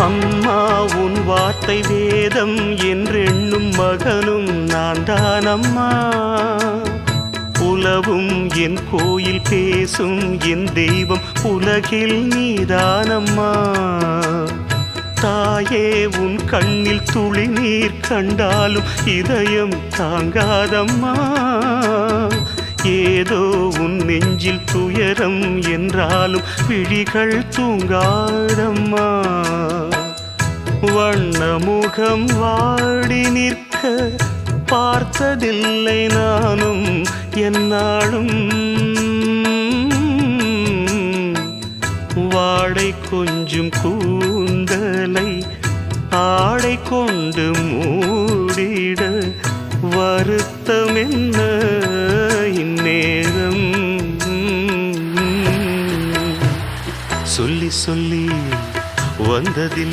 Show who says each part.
Speaker 1: அம்மா உன் வார்த்தை வேதம் என்றெண்ணும் மகனும் நான் தானம்மா. உலவும் என் கோயில் பேசும் என் தெய்வம் உலகில் நீதானம்மா. தாயே உன் கண்ணில் துளி நீர் கண்டாலும் இதயம் தாங்காதம்மா. ஏதோ உன் நெஞ்சில் துயரம் என்றாலும் விழிகள் தூங்காதம்மா. வண்ணமுகம் வாடி நிற்க பார்த்ததில்லை நானும் என்னாலும். வாடை கொஞ்சம் கூந்தலை ஆடை கொண்டு மூடிட வருத்தம் என்ன இந்நேரம். சொல்லி சொல்லி வந்ததில்